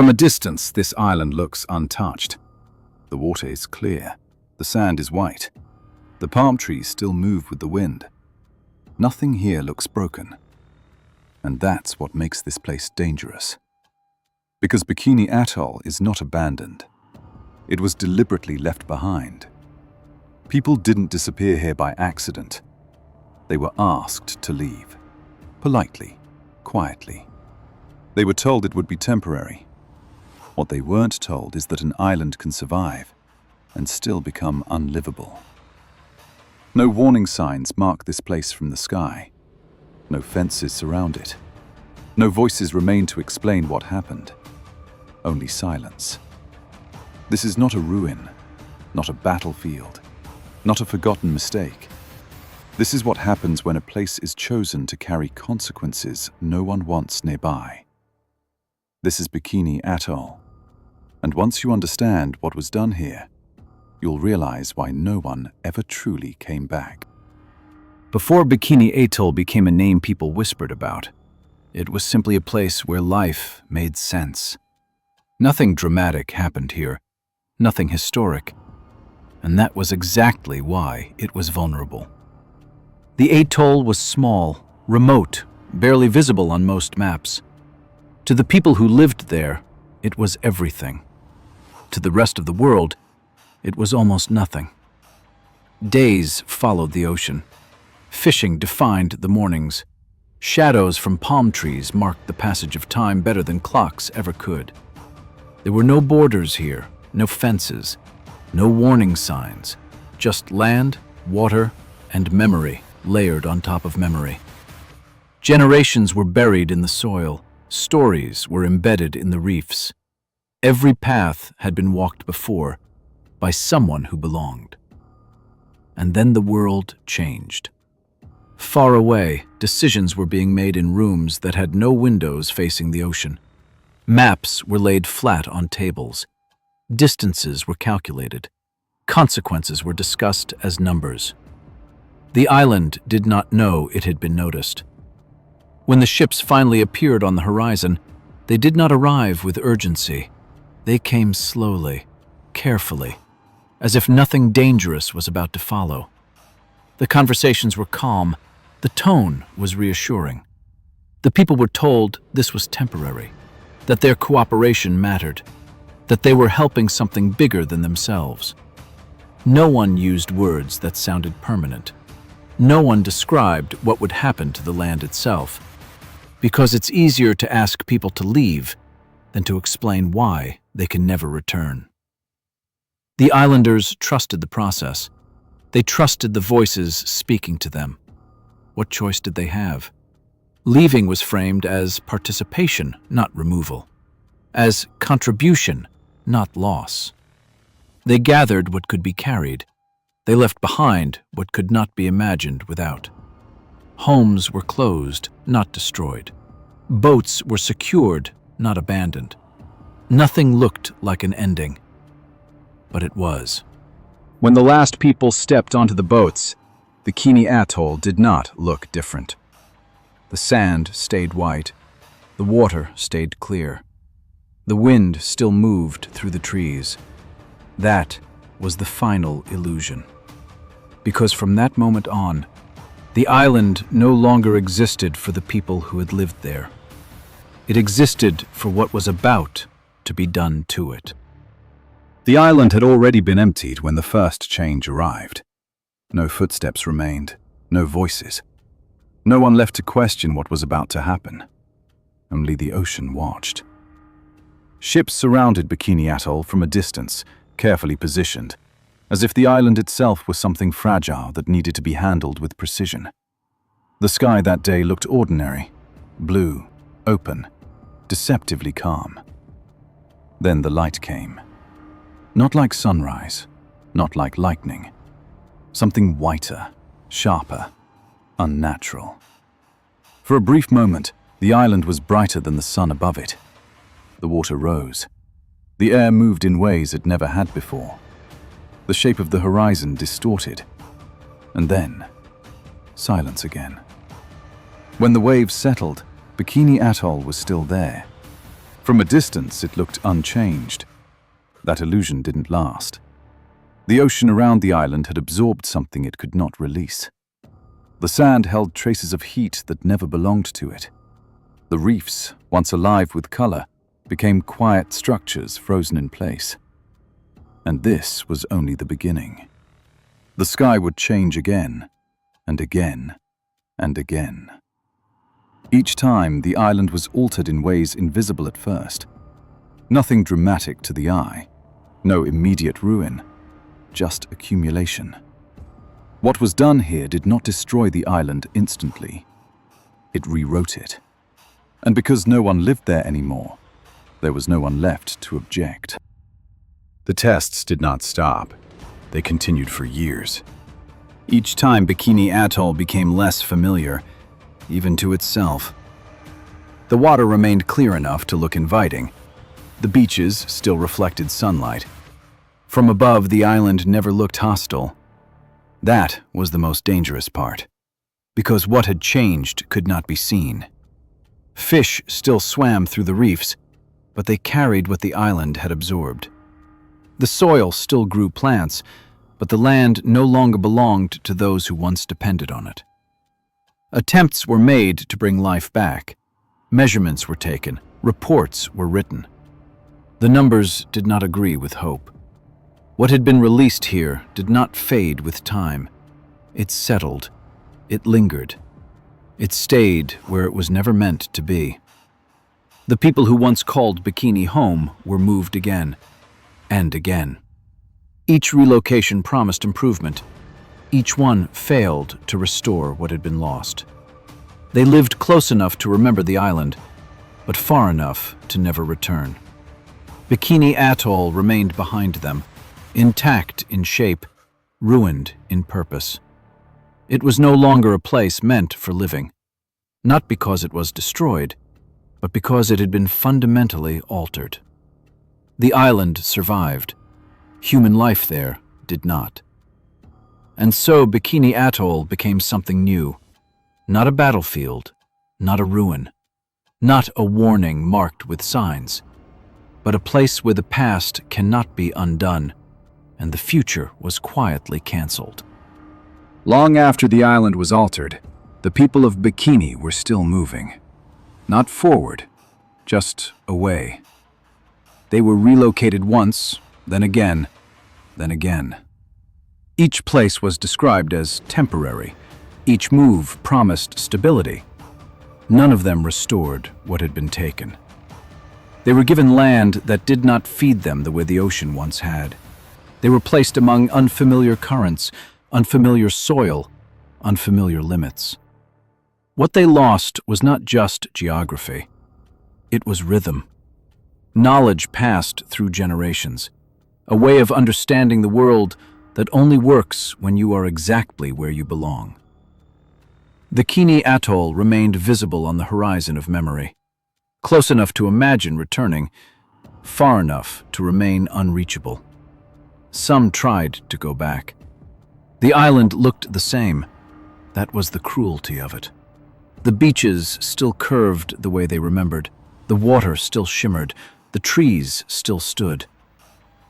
From a distance, this island looks untouched. The water is clear. The sand is white. The palm trees still move with the wind. Nothing here looks broken. And that's what makes this place dangerous. Because Bikini Atoll is not abandoned. It was deliberately left behind. People didn't disappear here by accident. They were asked to leave. Politely, quietly. They were told it would be temporary. What they weren't told is that an island can survive and still become unlivable. No warning signs mark this place from the sky. No fences surround it. No voices remain to explain what happened. Only silence. This is not a ruin, not a battlefield, not a forgotten mistake. This is what happens when a place is chosen to carry consequences no one wants nearby. This is Bikini Atoll. And once you understand what was done here, you'll realize why no one ever truly came back. Before Bikini Atoll became a name people whispered about, it was simply a place where life made sense. Nothing dramatic happened here, nothing historic, and that was exactly why it was vulnerable. The atoll was small, remote, barely visible on most maps. To the people who lived there, it was everything. To the rest of the world, it was almost nothing. Days followed the ocean. Fishing defined the mornings. Shadows from palm trees marked the passage of time better than clocks ever could. There were no borders here, no fences, no warning signs, just land, water, and memory layered on top of memory. Generations were buried in the soil, stories were embedded in the reefs. Every path had been walked before by someone who belonged. And then the world changed. Far away, decisions were being made in rooms that had no windows facing the ocean. Maps were laid flat on tables. Distances were calculated. Consequences were discussed as numbers. The island did not know it had been noticed. When the ships finally appeared on the horizon, they did not arrive with urgency. They came slowly, carefully, as if nothing dangerous was about to follow. The conversations were calm. The tone was reassuring. The people were told this was temporary, that their cooperation mattered, that they were helping something bigger than themselves. No one used words that sounded permanent. No one described what would happen to the land itself, because it's easier to ask people to leave than to explain why they can never return. The islanders trusted the process. They trusted the voices speaking to them. What choice did they have? Leaving was framed as participation, not removal, as contribution, not loss. They gathered what could be carried. They left behind what could not be imagined without. Homes were closed, not destroyed. Boats were secured, not abandoned. Nothing looked like an ending, but it was. When the last people stepped onto the boats, Bikini Atoll did not look different. The sand stayed white. The water stayed clear. The wind still moved through the trees. That was the final illusion. Because from that moment on, the island no longer existed for the people who had lived there. It existed for what was about to be done to it. The island had already been emptied when the first change arrived. No footsteps remained, no voices. No one left to question what was about to happen. Only the ocean watched. Ships surrounded Bikini Atoll from a distance, carefully positioned, as if the island itself was something fragile that needed to be handled with precision. The sky that day looked ordinary, blue, open, deceptively calm. Then the light came. Not like sunrise, not like lightning. Something whiter, sharper, unnatural. For a brief moment, the island was brighter than the sun above it. The water rose. The air moved in ways it never had before. The shape of the horizon distorted. And then, silence again. When the waves settled, Bikini Atoll was still there. From a distance, it looked unchanged. That illusion didn't last. The ocean around the island had absorbed something it could not release. The sand held traces of heat that never belonged to it. The reefs, once alive with color, became quiet structures frozen in place. And this was only the beginning. The sky would change again, and again, and again. Each time, the island was altered in ways invisible at first. Nothing dramatic to the eye, no immediate ruin, just accumulation. What was done here did not destroy the island instantly. It rewrote it. And because no one lived there anymore, there was no one left to object. The tests did not stop. They continued for years. Each time, Bikini Atoll became less familiar, even to itself. The water remained clear enough to look inviting. The beaches still reflected sunlight. From above, the island never looked hostile. That was the most dangerous part, because what had changed could not be seen. Fish still swam through the reefs, but they carried what the island had absorbed. The soil still grew plants, but the land no longer belonged to those who once depended on it. Attempts were made to bring life back. Measurements were taken, reports were written. The numbers did not agree with hope. What had been released here did not fade with time. It settled. It lingered. It stayed where it was never meant to be. The people who once called Bikini home were moved again, and again. Each relocation promised improvement. Each one failed to restore what had been lost. They lived close enough to remember the island, but far enough to never return. Bikini Atoll remained behind them, intact in shape, ruined in purpose. It was no longer a place meant for living, not because it was destroyed, but because it had been fundamentally altered. The island survived. Human life there did not. And so Bikini Atoll became something new. Not a battlefield, not a ruin, not a warning marked with signs, but a place where the past cannot be undone, and the future was quietly canceled. Long after the island was altered, the people of Bikini were still moving. Not forward, just away. They were relocated once, then again, then again. Each place was described as temporary. Each move promised stability. None of them restored what had been taken. They were given land that did not feed them the way the ocean once had. They were placed among unfamiliar currents, unfamiliar soil, unfamiliar limits. What they lost was not just geography. It was rhythm. Knowledge passed through generations. A way of understanding the world that only works when you are exactly where you belong. Bikini Atoll remained visible on the horizon of memory, close enough to imagine returning, far enough to remain unreachable. Some tried to go back. The island looked the same. That was the cruelty of it. The beaches still curved the way they remembered. The water still shimmered. The trees still stood.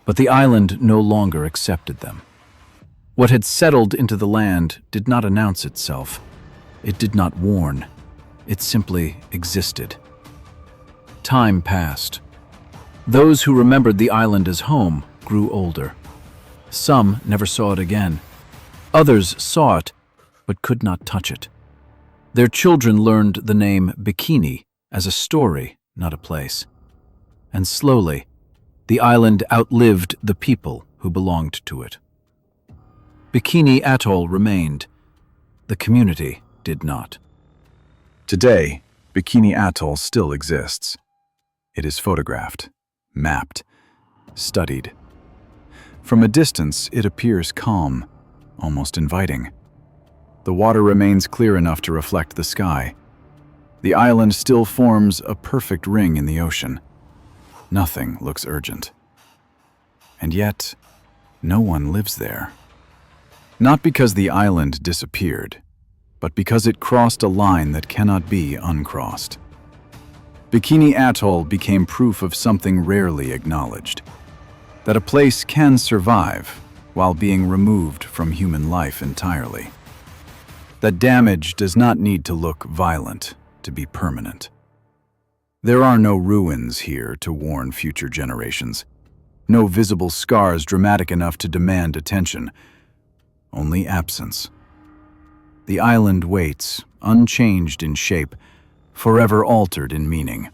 But the island no longer accepted them. What had settled into the land did not announce itself. It did not warn. It simply existed. Time passed. Those who remembered the island as home grew older. Some never saw it again. Others saw it, but could not touch it. Their children learned the name Bikini as a story, not a place. And slowly, the island outlived the people who belonged to it. Bikini Atoll remained. The community did not. Today, Bikini Atoll still exists. It is photographed, mapped, studied. From a distance, it appears calm, almost inviting. The water remains clear enough to reflect the sky. The island still forms a perfect ring in the ocean. Nothing looks urgent. And yet, no one lives there. Not because the island disappeared, but because it crossed a line that cannot be uncrossed. Bikini Atoll became proof of something rarely acknowledged: that a place can survive while being removed from human life entirely. That damage does not need to look violent to be permanent. There are no ruins here to warn future generations, no visible scars dramatic enough to demand attention, only absence. The island waits, unchanged in shape, forever altered in meaning.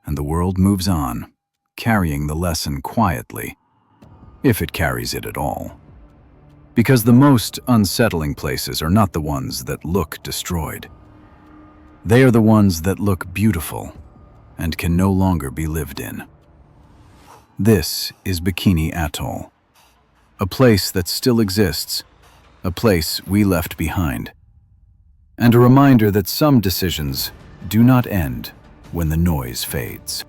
And the world moves on, carrying the lesson quietly, if it carries it at all. Because the most unsettling places are not the ones that look destroyed. They are the ones that look beautiful and can no longer be lived in. This is Bikini Atoll, a place that still exists, a place we left behind, and a reminder that some decisions do not end when the noise fades.